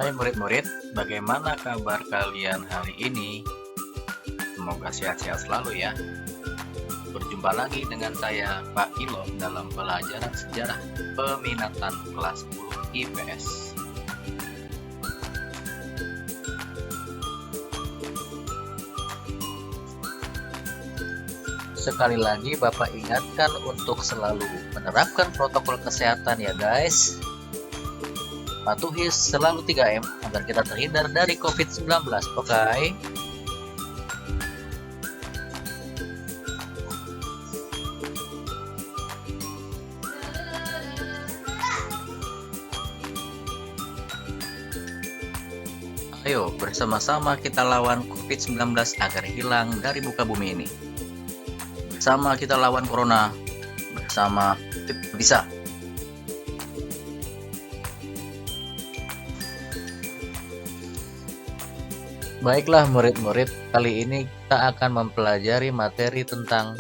Hai murid-murid, bagaimana kabar kalian hari ini? Semoga sehat-sehat selalu ya. Berjumpa lagi dengan saya, Pak Ilo, dalam pelajaran sejarah peminatan kelas 10 IPS. Sekali lagi Bapak ingatkan untuk selalu menerapkan protokol kesehatan ya guys. Patuhi selalu 3M agar kita terhindar dari COVID-19, oke? Ayo bersama-sama kita lawan COVID-19 agar hilang dari muka bumi ini. Bersama kita lawan Corona, bersama kita bisa. Baiklah murid-murid, kali ini kita akan mempelajari materi tentang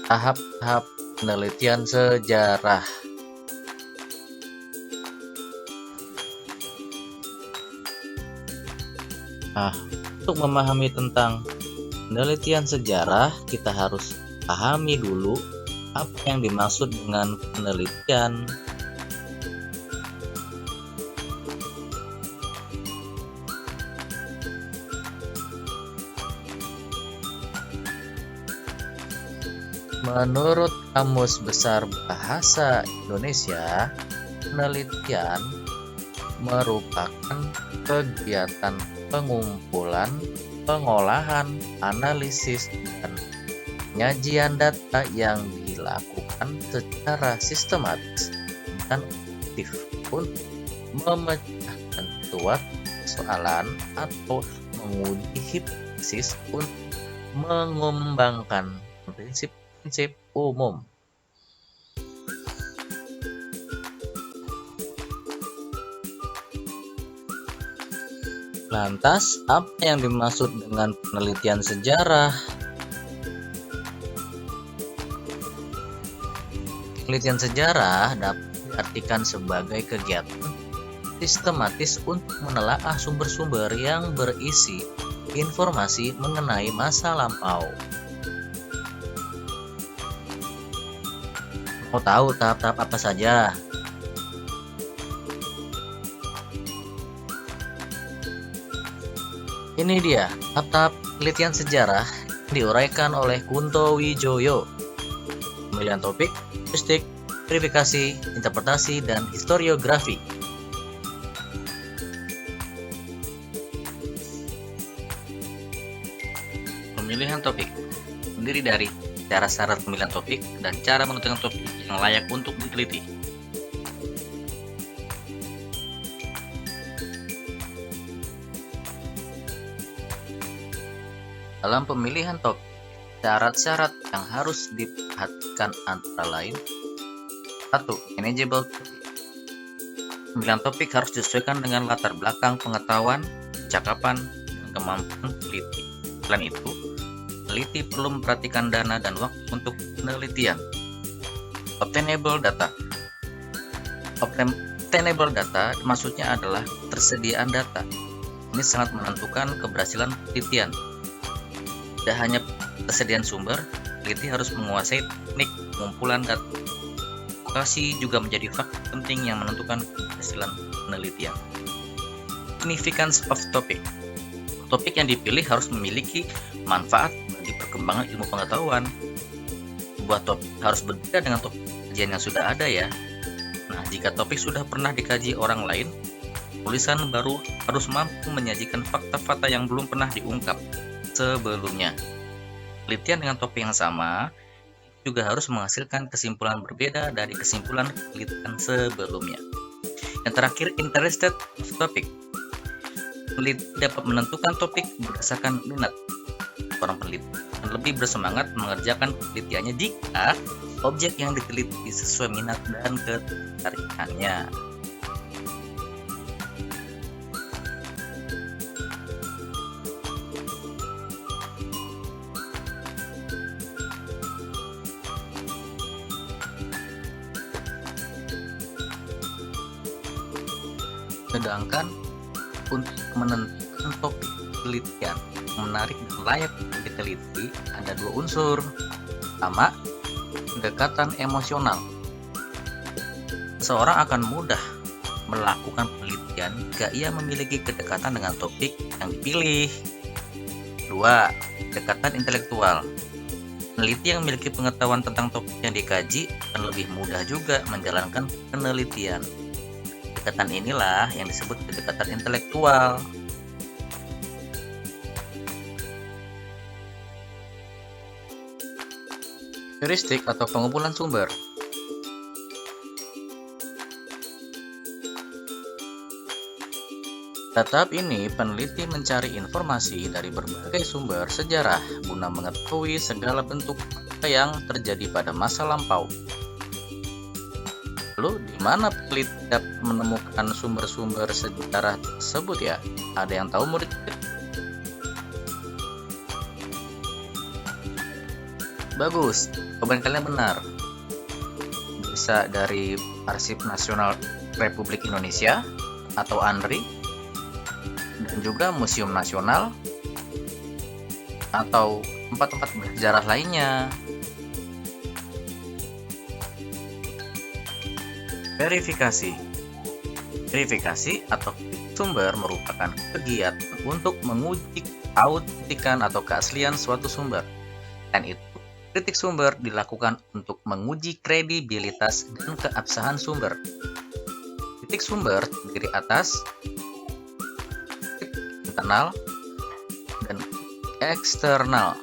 tahap-tahap penelitian sejarah. Nah, untuk memahami tentang penelitian sejarah, kita harus pahami dulu apa yang dimaksud dengan penelitian. Menurut Kamus Besar Bahasa Indonesia, penelitian merupakan kegiatan pengumpulan, pengolahan, analisis, dan penyajian data yang dilakukan secara sistematis dan aktif untuk memecahkan suatu persoalan atau menguji hipotesis untuk mengembangkan prinsip-prinsip umum. Lantas, apa yang dimaksud dengan penelitian sejarah? Penelitian sejarah dapat diartikan sebagai kegiatan sistematis untuk menelaah sumber-sumber yang berisi informasi mengenai masa lampau. Mau tahu tahap-tahap apa saja? Ini dia tahap-tahap penelitian sejarah yang diuraikan oleh Kunto Wijoyo. Pemilihan topik, statistik, verifikasi, interpretasi, dan historiografi. Pemilihan topik terdiri dari syarat-syarat pemilihan topik dan cara menentukan topik yang layak untuk diteliti. Dalam pemilihan topik, syarat-syarat yang harus diperhatikan antara lain: 1. Manageable topic. Pemilihan topik harus disesuaikan dengan latar belakang pengetahuan, percakapan, dan kemampuan peneliti. Selain itu, peneliti perlu memperhatikan dana dan waktu untuk penelitian. Obtainable data. Obtainable data maksudnya adalah tersediaan data. Ini sangat menentukan keberhasilan penelitian. Tidak hanya ketersediaan sumber, peneliti harus menguasai teknik pengumpulan data. Lokasi juga menjadi faktor penting yang menentukan keberhasilan penelitian. Significance of topic. Topik yang dipilih harus memiliki manfaat bagi perkembangan ilmu pengetahuan. Sebuah topik harus berbeda dengan topik kajian yang sudah ada ya. Nah, jika topik sudah pernah dikaji orang lain, tulisan baru harus mampu menyajikan fakta-fakta yang belum pernah diungkap sebelumnya. Penelitian dengan topik yang sama juga harus menghasilkan kesimpulan berbeda dari kesimpulan penelitian sebelumnya. Yang terakhir, interested topic. Peneliti dapat menentukan topik berdasarkan minat orang peneliti dan lebih bersemangat mengerjakan penelitiannya jika objek yang diteliti sesuai minat dan ketertarikannya. Sedangkan Untuk menentukan topik penelitian menarik dan layak untuk diteliti ada dua unsur. Pertama, pendekatan emosional. Seseorang akan mudah melakukan penelitian jika ia memiliki kedekatan dengan topik yang dipilih. Dua, kedekatan intelektual. Peneliti yang memiliki pengetahuan tentang topik yang dikaji akan lebih mudah juga menjalankan penelitian. Kedekatan inilah yang disebut kedekatan intelektual. Heuristik atau pengumpulan sumber. Pada tahap ini, peneliti mencari informasi dari berbagai sumber sejarah guna mengetahui segala bentuk apa yang terjadi pada masa lampau. Lalu, di mana peneliti dapat menemukan sumber-sumber sejarah tersebut ya? Ada yang tahu murid? Bagus, jawaban kalian benar. Bisa dari Arsip Nasional Republik Indonesia atau ANRI, dan juga Museum Nasional atau tempat-tempat bersejarah lainnya. Verifikasi. Verifikasi atau sumber merupakan kegiatan untuk menguji keautentikan atau keaslian suatu sumber. Dan itu, kritik sumber dilakukan untuk menguji kredibilitas dan keabsahan sumber. Kritik sumber terdiri atas internal dan eksternal.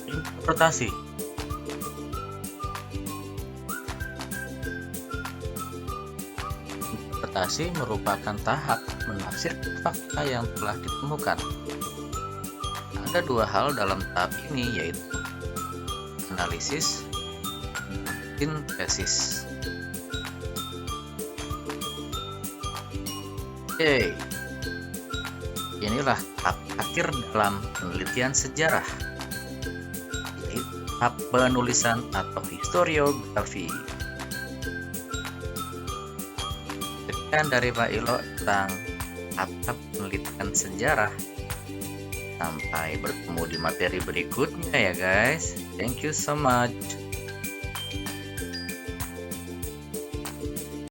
Interpretasi. Interpretasi merupakan tahap menafsirkan fakta yang telah ditemukan. Ada dua hal dalam tahap ini, yaitu analisis dan sintesis. Oke. Inilah tahap akhir dalam penelitian sejarah, yaitu tahap penulisan atau historiografi. Sekian dari Pak Ilo tentang tahap penelitian sejarah. Sampai bertemu di materi berikutnya ya guys. Thank you so much.